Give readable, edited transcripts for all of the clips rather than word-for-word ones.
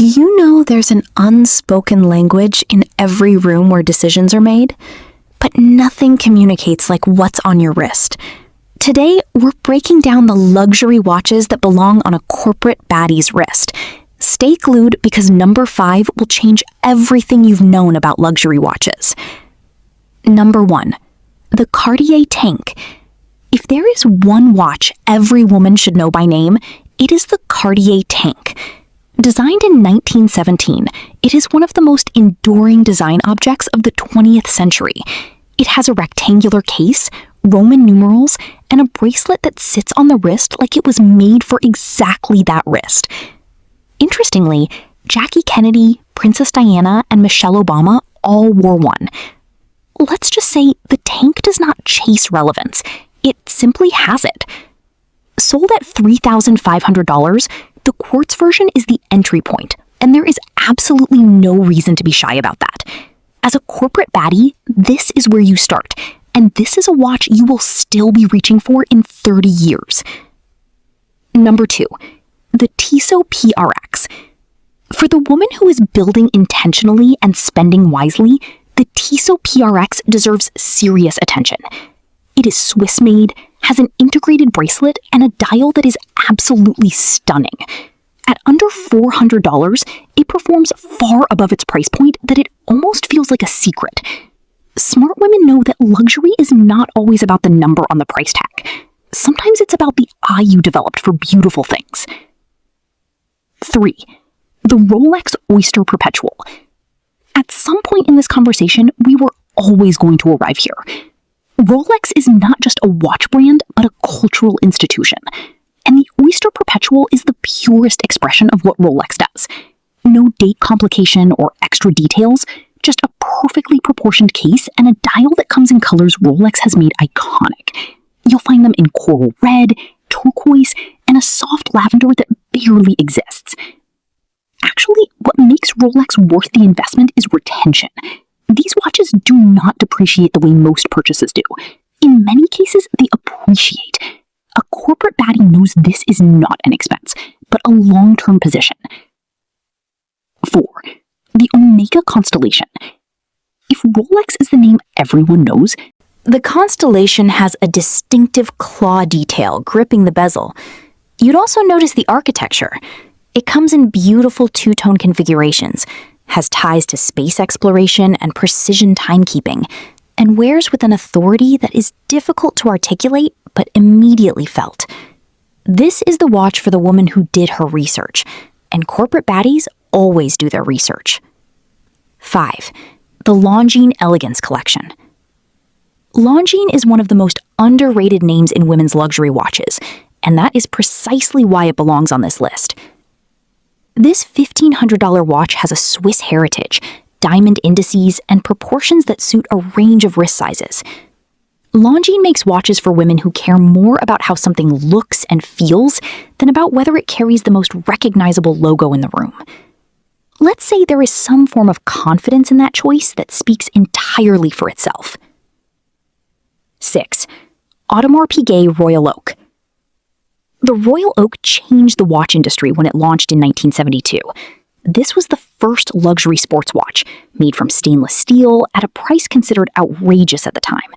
Do you know there's an unspoken language in every room where decisions are made? But nothing communicates like what's on your wrist. Today, we're breaking down the luxury watches that belong on a corporate baddie's wrist. Stay glued because number 5 will change everything you've known about luxury watches. Number 1. The Cartier Tank. If there is one watch every woman should know by name, it is the Cartier Tank. Designed in 1917, it is one of the most enduring design objects of the 20th century. It has a rectangular case, Roman numerals, and a bracelet that sits on the wrist like it was made for exactly that wrist. Interestingly, Jackie Kennedy, Princess Diana, and Michelle Obama all wore one. Let's just say the tank does not chase relevance. It simply has it. Sold at $3,500, the quartz version is the entry point, and there is absolutely no reason to be shy about that. As a corporate baddie, this is where you start, and this is a watch you will still be reaching for in 30 years. Number 2, the Tissot PRX. For the woman who is building intentionally and spending wisely, the Tissot PRX deserves serious attention. It is Swiss-made, has an integrated bracelet, and a dial that is absolutely stunning. At under $400, it performs far above its price point that it almost feels like a secret. Smart women know that luxury is not always about the number on the price tag. Sometimes it's about the eye you developed for beautiful things. 3. The Rolex Oyster Perpetual. At some point in this conversation, we were always going to arrive here. Rolex is not just a watch brand, but a cultural institution. And the Oyster Perpetual is the purest expression of what Rolex does. No date complication or extra details, just a perfectly proportioned case and a dial that comes in colors Rolex has made iconic. You'll find them in coral red, turquoise, and a soft lavender that barely exists. Actually, what makes Rolex worth the investment is retention. These watches do not depreciate the way most purchases do. In many cases, they appreciate. A corporate baddie knows this is not an expense, but a long-term position. 4. The Omega Constellation. If Rolex is the name everyone knows, the Constellation has a distinctive claw detail gripping the bezel. You'd also notice the architecture. It comes in beautiful two-tone configurations, has ties to space exploration and precision timekeeping, and wears with an authority that is difficult to articulate but immediately felt. This is the watch for the woman who did her research, and corporate baddies always do their research. 5. The Longines Elegance Collection. Longines is one of the most underrated names in women's luxury watches, and that is precisely why it belongs on this list. This $1,500 watch has a Swiss heritage, diamond indices, and proportions that suit a range of wrist sizes. Longines makes watches for women who care more about how something looks and feels than about whether it carries the most recognizable logo in the room. Let's say there is some form of confidence in that choice that speaks entirely for itself. 6. Audemars Piguet Royal Oak. The Royal Oak changed the watch industry when it launched in 1972. This was the first luxury sports watch, made from stainless steel at a price considered outrageous at the time.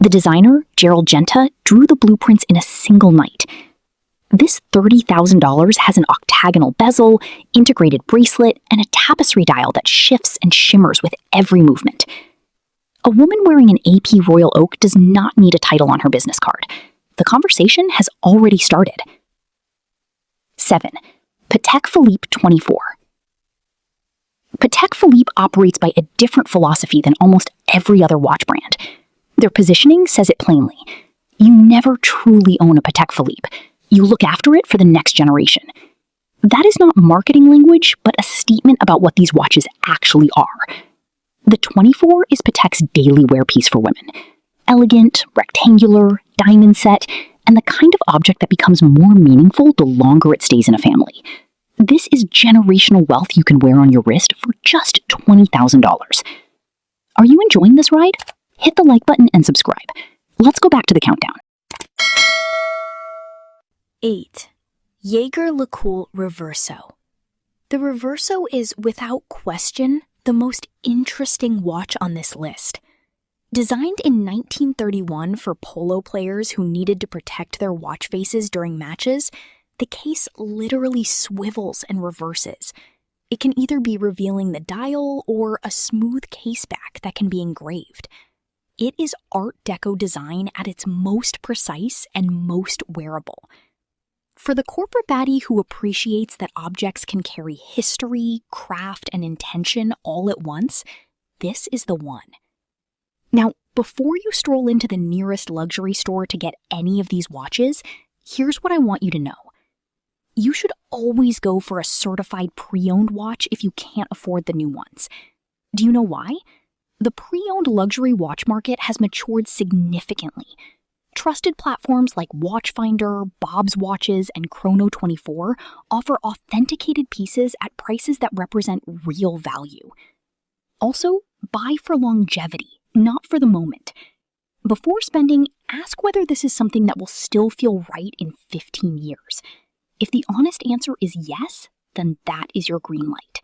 The designer, Gerald Genta, drew the blueprints in a single night. This $30,000 has an octagonal bezel, integrated bracelet, and a tapestry dial that shifts and shimmers with every movement. A woman wearing an AP Royal Oak does not need a title on her business card. The conversation has already started. 7. Patek Philippe 24. Patek Philippe operates by a different philosophy than almost every other watch brand. Their positioning says it plainly. You never truly own a Patek Philippe. You look after it for the next generation. That is not marketing language, but a statement about what these watches actually are. The 24 is Patek's daily wear piece for women. Elegant, rectangular, diamond set, and the kind of object that becomes more meaningful the longer it stays in a family. This is generational wealth you can wear on your wrist for just $20,000. Are you enjoying this ride? Hit the like button and subscribe. Let's go back to the countdown. 8. Jaeger LeCoultre Reverso. The Reverso is, without question, the most interesting watch on this list. Designed in 1931 for polo players who needed to protect their watch faces during matches, the case literally swivels and reverses. It can either be revealing the dial or a smooth caseback that can be engraved. It is Art Deco design at its most precise and most wearable. For the corporate baddie who appreciates that objects can carry history, craft, and intention all at once, this is the one. Now, before you stroll into the nearest luxury store to get any of these watches, here's what I want you to know. You should always go for a certified pre-owned watch if you can't afford the new ones. Do you know why? The pre-owned luxury watch market has matured significantly. Trusted platforms like Watchfinder, Bob's Watches, and Chrono24 offer authenticated pieces at prices that represent real value. Also, buy for longevity, not for the moment. Before spending, ask whether this is something that will still feel right in 15 years. If the honest answer is yes, then that is your green light.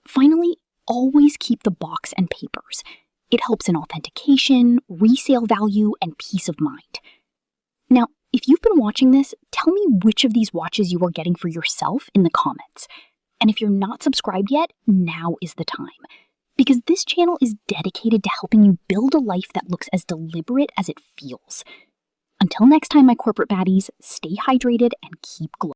Finally, always keep the box and papers. It helps in authentication, resale value, and peace of mind. Now, if you've been watching this, tell me which of these watches you are getting for yourself in the comments. And if you're not subscribed yet, now is the time. Because this channel is dedicated to helping you build a life that looks as deliberate as it feels. Until next time, my corporate baddies, stay hydrated and keep glowing.